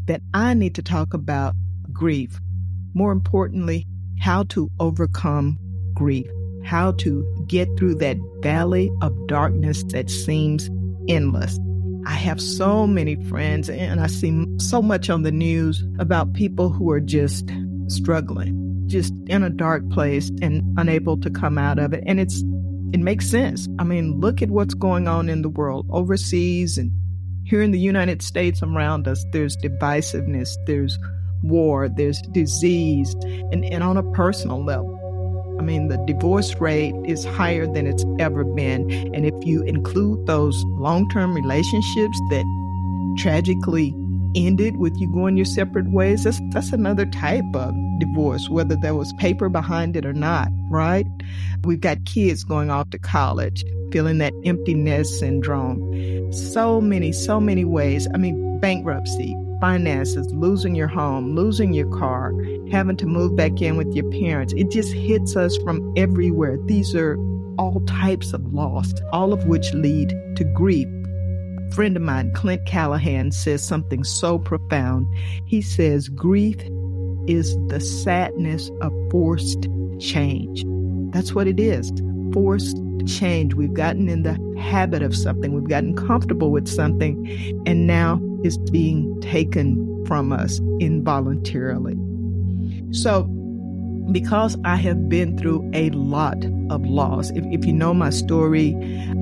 that I need to talk about grief. More importantly, how to overcome grief, how to get through that valley of darkness that seems endless. I have so many friends, and I see so much on the news about people who are just struggling, just in a dark place and unable to come out of it. And it makes sense. I mean, look at what's going on in the world, overseas and here in the United States around us. There's divisiveness, there's war, there's disease, and on a personal level. I mean, the divorce rate is higher than it's ever been. And if you include those long-term relationships that tragically ended with you going your separate ways, that's another type of divorce, whether there was paper behind it or not, right? We've got kids going off to college, feeling that empty nest syndrome. So many ways. I mean, bankruptcy, finances, losing your home, losing your car, having to move back in with your parents. It just hits us from everywhere. These are all types of loss, all of which lead to grief. A friend of mine, Clint Callahan, says something so profound. He says, grief is the sadness of forced change. That's what it is, forced change. We've gotten in the habit of something. We've gotten comfortable with something, and now it's being taken from us involuntarily. So, because I have been through a lot of loss, if you know my story,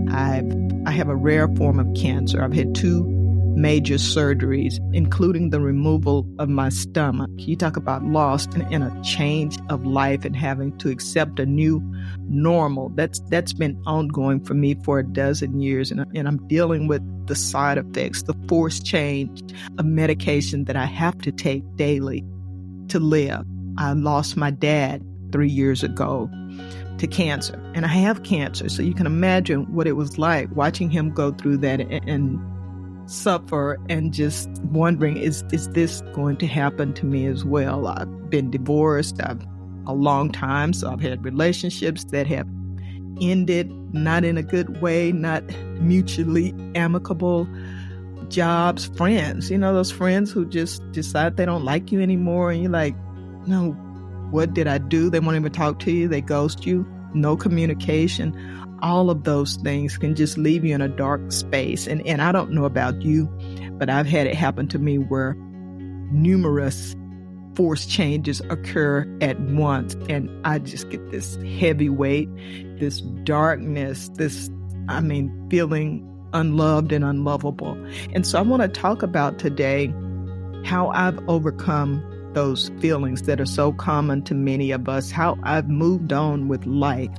I have a rare form of cancer. I've had 2 major surgeries, including the removal of my stomach. You talk about loss and a change of life and having to accept a new normal. That's been ongoing for me for a dozen years, and I'm dealing with the side effects, the forced change of medication that I have to take daily to live. I lost my dad 3 years ago to cancer, and I have cancer, so you can imagine what it was like watching him go through that and suffer and just wondering, is this going to happen to me as well? I've been divorced a long time, so I've had relationships that have ended not in a good way, not mutually amicable. Jobs, friends, those friends who just decide they don't like you anymore, and you're like, no, what did I do? They won't even talk to you. They ghost you. No communication. All of those things can just leave you in a dark space. And I don't know about you, but I've had it happen to me where numerous forced changes occur at once. And I just get this heavy weight, this darkness, feeling unloved and unlovable. And so I want to talk about today how I've overcome those feelings that are so common to many of us, how I've moved on with life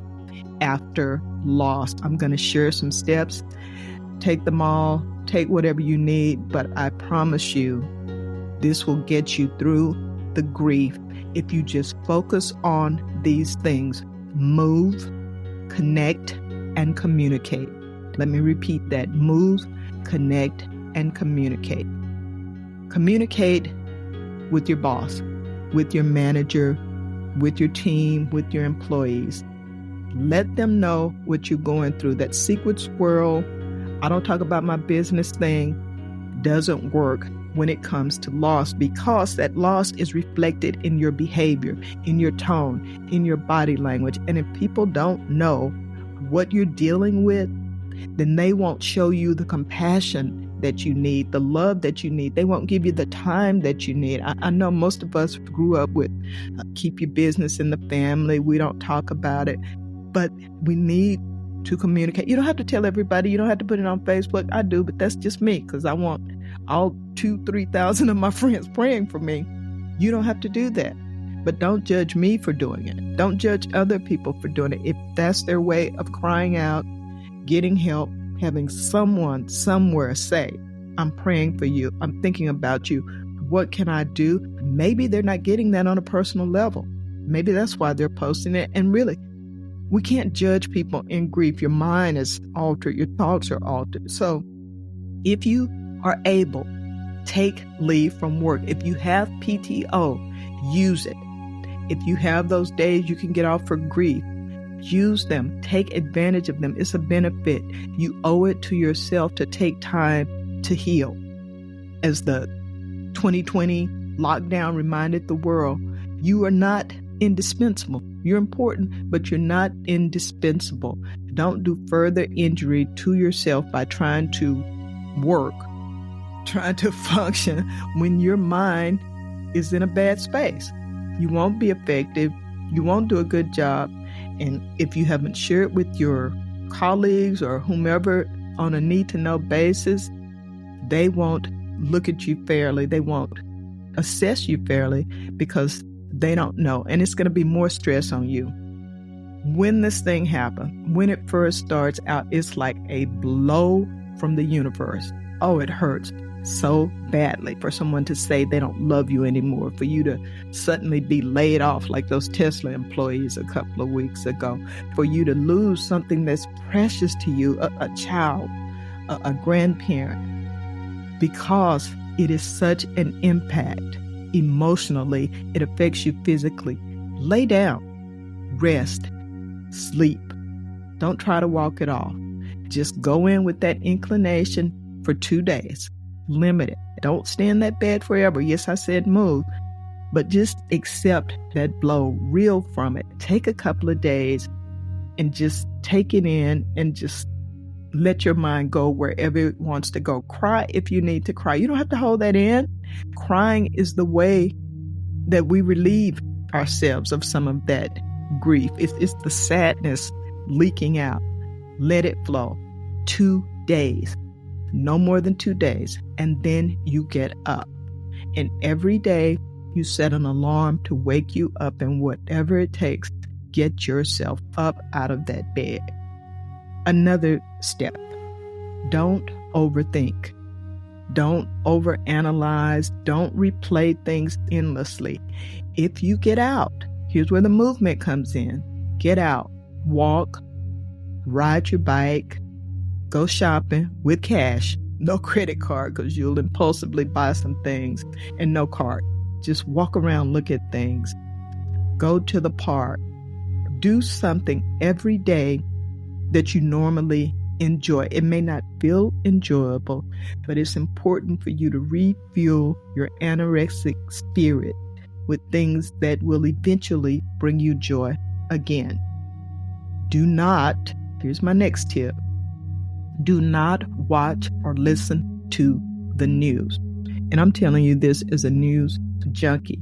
after loss. I'm going to share some steps. Take them all, take whatever you need, but I promise you this will get you through the grief if you just focus on these things: move, connect, and communicate. Let me repeat that: move, connect, and communicate. Communicate with your boss, with your manager, with your team, with your employees. Let them know what you're going through. That secret swirl, I don't talk about my business thing, doesn't work when it comes to loss, because that loss is reflected in your behavior, in your tone, in your body language. And if people don't know what you're dealing with, then they won't show you the compassion that you need, the love that you need. They won't give you the time that you need. I know most of us grew up with keep your business in the family. We don't talk about it, but we need to communicate. You don't have to tell everybody. You don't have to put it on Facebook. I do, but that's just me, because I want all 2,000-3,000 of my friends praying for me. You don't have to do that, but don't judge me for doing it. Don't judge other people for doing it. If that's their way of crying out, getting help, having someone somewhere say, I'm praying for you, I'm thinking about you, what can I do? Maybe they're not getting that on a personal level. Maybe that's why they're posting it. And really, we can't judge people in grief. Your mind is altered, your thoughts are altered. So if you are able, take leave from work. If you have PTO, use it. If you have those days you can get off for grief, use them. Take advantage of them. It's a benefit. You owe it to yourself to take time to heal. As the 2020 lockdown reminded the world, you are not indispensable. You're important, but you're not indispensable. Don't do further injury to yourself by trying to work, trying to function when your mind is in a bad space. You won't be effective. You won't do a good job. And if you haven't shared with your colleagues or whomever on a need-to-know basis, they won't look at you fairly. They won't assess you fairly because they don't know. And it's going to be more stress on you. When this thing happens, when it first starts out, it's like a blow from the universe. Oh, it hurts so badly for someone to say they don't love you anymore, for you to suddenly be laid off like those Tesla employees a couple of weeks ago, for you to lose something that's precious to you, a child, a grandparent, because it is such an impact. Emotionally, it affects you physically. Lay down, rest, sleep. Don't try to walk it off. Just go in with that inclination for 2 days. Limit it. Don't stay in that bed forever. Yes, I said move, but just accept that blow, reel from it. Take a couple of days and just take it in and just let your mind go wherever it wants to go. Cry if you need to cry. You don't have to hold that in. Crying is the way that we relieve ourselves of some of that grief. It's the sadness leaking out. Let it flow. 2 days. No more than 2 days. And then you get up. And every day you set an alarm to wake you up, and whatever it takes, get yourself up out of that bed. Another step. Don't overthink. Don't overanalyze. Don't replay things endlessly. If you get out, here's where the movement comes in. Get out. Walk. Ride your bike. Go shopping with cash. No credit card because you'll impulsively buy some things, and no card. Just walk around, look at things. Go to the park. Do something every day that you normally enjoy. It may not feel enjoyable, but it's important for you to refuel your anorexic spirit with things that will eventually bring you joy again. Do not, here's my next tip, do not watch or listen to the news. And I'm telling you this as a news junkie.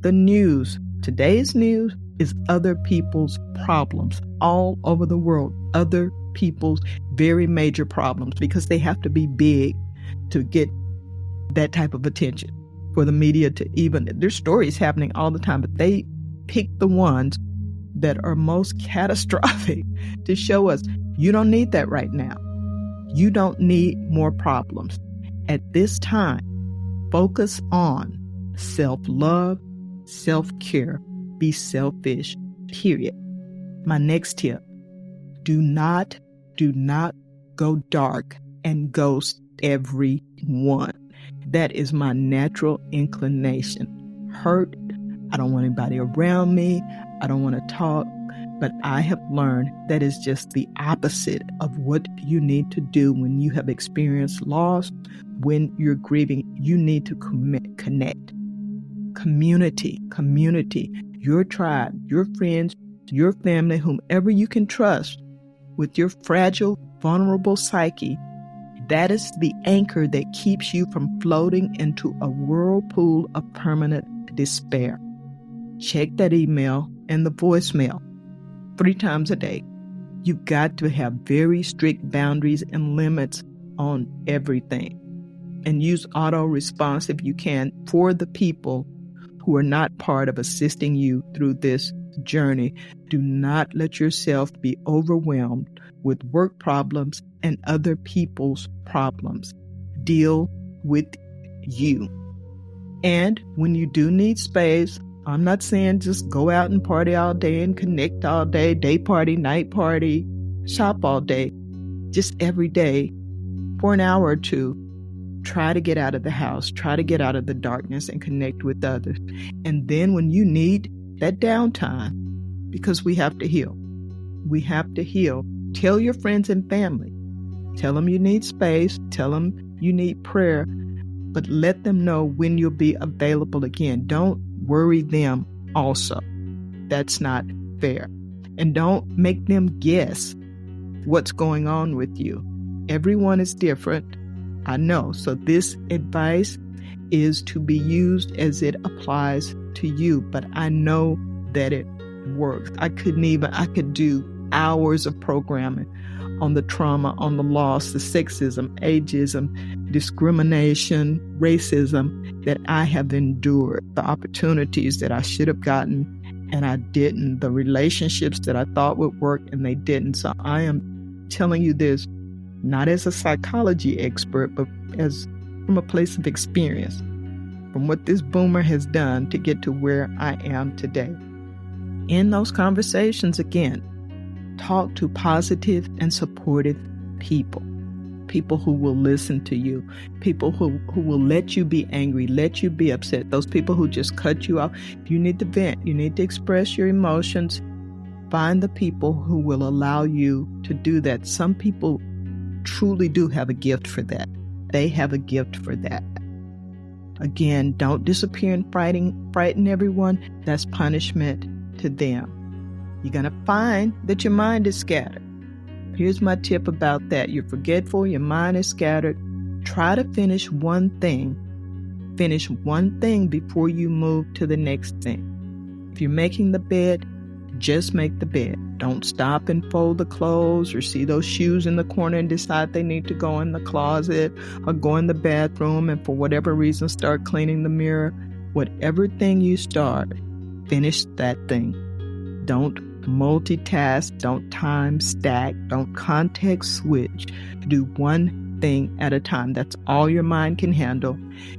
The news, today's news, is other people's problems all over the world. Other people's very major problems, because they have to be big to get that type of attention for the media to even, there's stories happening all the time, but they pick the ones that are most catastrophic to show us you don't need that right now. You don't need more problems. At this time, focus on self-love, self-care. Be selfish, period. My next tip, do not go dark and ghost everyone. That is my natural inclination. Hurt. I don't want anybody around me. I don't want to talk. But I have learned that is just the opposite of what you need to do when you have experienced loss, when you're grieving. You need to connect. Community, your tribe, your friends, your family, whomever you can trust with your fragile, vulnerable psyche. That is the anchor that keeps you from floating into a whirlpool of permanent despair. Check that email and the voicemail 3 times a day. You've got to have very strict boundaries and limits on everything. And use auto response if you can for the people who are not part of assisting you through this journey. Do not let yourself be overwhelmed with work problems and other people's problems. Deal with you. And when you do need space, I'm not saying just go out and party all day and connect all day, day party, night party, shop all day. Just every day for an hour or 2, try to get out of the house, try to get out of the darkness and connect with others. And then when you need that downtime, because we have to heal, tell your friends and family. Tell them you need space. Tell them you need prayer. but let them know when you'll be available again. Don't worry them also. That's not fair. And don't make them guess what's going on with you. Everyone is different, I know. So this advice is to be used as it applies to you, but I know that it works. I could do hours of programming on the trauma, on the loss, the sexism, ageism, discrimination, racism that I have endured, the opportunities that I should have gotten and I didn't, the relationships that I thought would work and they didn't. So I am telling you this, not as a psychology expert, but as from a place of experience, from what this boomer has done to get to where I am today. In those conversations, again, talk to positive and supportive people. People who will listen to you, people who will let you be angry, let you be upset, those people who just cut you off. If you need to vent, you need to express your emotions, find the people who will allow you to do that. Some people truly do have a gift for that. They have a gift for that. Again, don't disappear and frighten everyone. That's punishment to them. You're going to find that your mind is scattered. Here's my tip about that. You're forgetful, your mind is scattered. Try to finish one thing. Finish one thing before you move to the next thing. If you're making the bed, just make the bed. Don't stop and fold the clothes or see those shoes in the corner and decide they need to go in the closet or go in the bathroom and for whatever reason start cleaning the mirror. Whatever thing you start, finish that thing. Don't multitask, don't time stack, don't context switch. Do one thing at a time. That's all your mind can handle.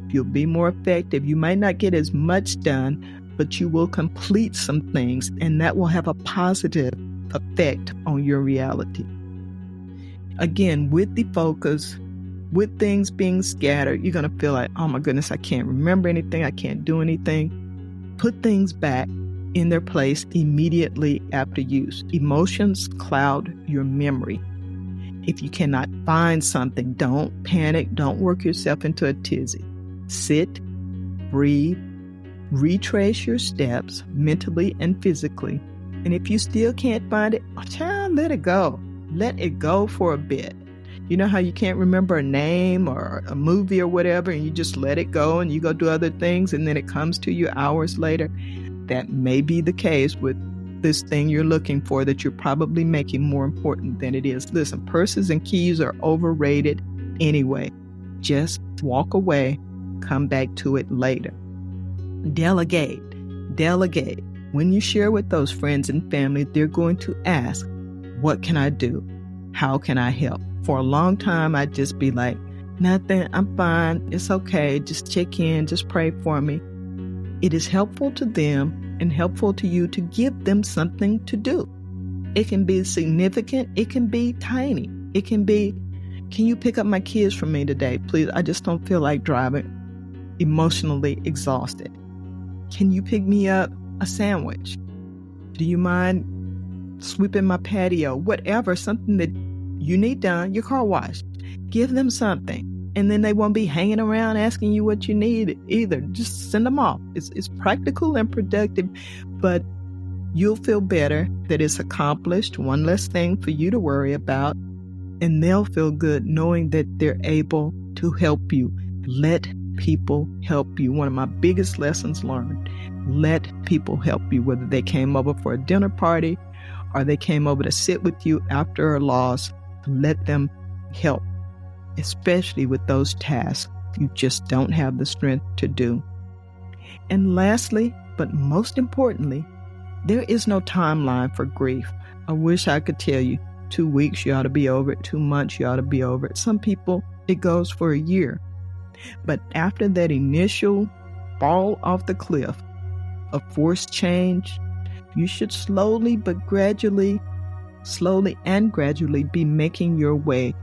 You'll be more effective. You might not get as much done, but you will complete some things, and that will have a positive effect on your reality. Again, with the focus, with things being scattered, you're going to feel like, oh my goodness, I can't remember anything. I can't do anything. Put things back in their place immediately after use. Emotions cloud your memory. If you cannot find something, don't panic. Don't work yourself into a tizzy. Sit, breathe, retrace your steps mentally and physically. And if you still can't find it, child, let it go. Let it go for a bit. You know how you can't remember a name or a movie or whatever, and you just let it go and you go do other things, and then it comes to you hours later? That may be the case with this thing you're looking for that you're probably making more important than it is. Listen, purses and keys are overrated anyway. Just walk away, come back to it later. Delegate. When you share with those friends and family, they're going to ask, what can I do? How can I help? For a long time, I'd just be like, nothing, I'm fine, it's okay, just check in, just pray for me. It is helpful to them and helpful to you to give them something to do. It can be significant. It can be tiny. It can be, can you pick up my kids for me today, please? I just don't feel like driving, emotionally exhausted. Can you pick me up a sandwich? Do you mind sweeping my patio? Whatever, something that you need done, your car washed. Give them something. And then they won't be hanging around asking you what you need either. Just send them off. It's practical and productive, but you'll feel better that it's accomplished, one less thing for you to worry about, and they'll feel good knowing that they're able to help you. Let people help you. One of my biggest lessons learned, let people help you, whether they came over for a dinner party or they came over to sit with you after a loss. Let them help, especially with those tasks you just don't have the strength to do. And lastly, but most importantly, there is no timeline for grief. I wish I could tell you 2 weeks, you ought to be over it. 2 months, you ought to be over it. Some people, it goes for a year. But after that initial fall off the cliff of forced change, you should slowly and gradually be making your way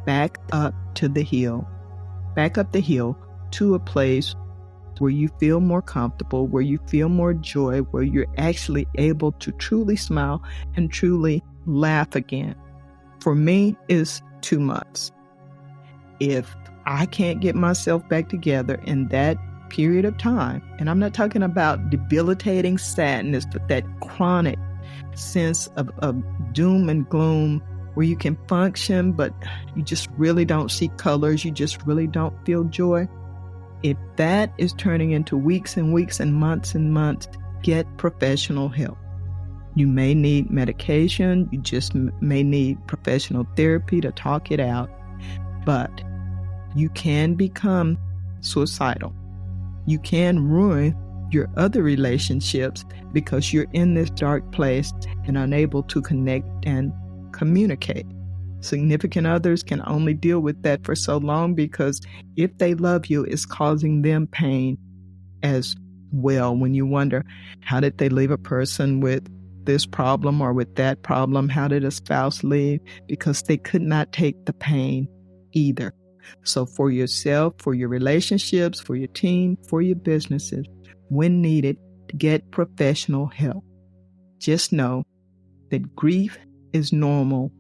back up the hill to a place where you feel more comfortable, where you feel more joy, where you're actually able to truly smile and truly laugh again. For me, it's 2 months. If I can't get myself back together in that period of time. And I'm not talking about debilitating sadness, but that chronic sense of doom and gloom where you can function, but you just really don't see colors. You just really don't feel joy. If that is turning into weeks and weeks and months, get professional help. You may need medication. You just may need professional therapy to talk it out. But you can become suicidal. You can ruin your other relationships because you're in this dark place and unable to connect and communicate. Significant others can only deal with that for so long because if they love you, it's causing them pain as well. When you wonder, how did they leave a person with this problem or with that problem? How did a spouse leave? Because they could not take the pain either. So for yourself, for your relationships, for your team, for your businesses, when needed, get professional help. Just know that grief is normal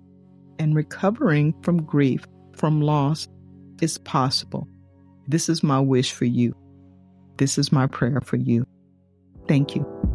and recovering from grief, from loss, is possible. This is my wish for you. This is my prayer for you. Thank you.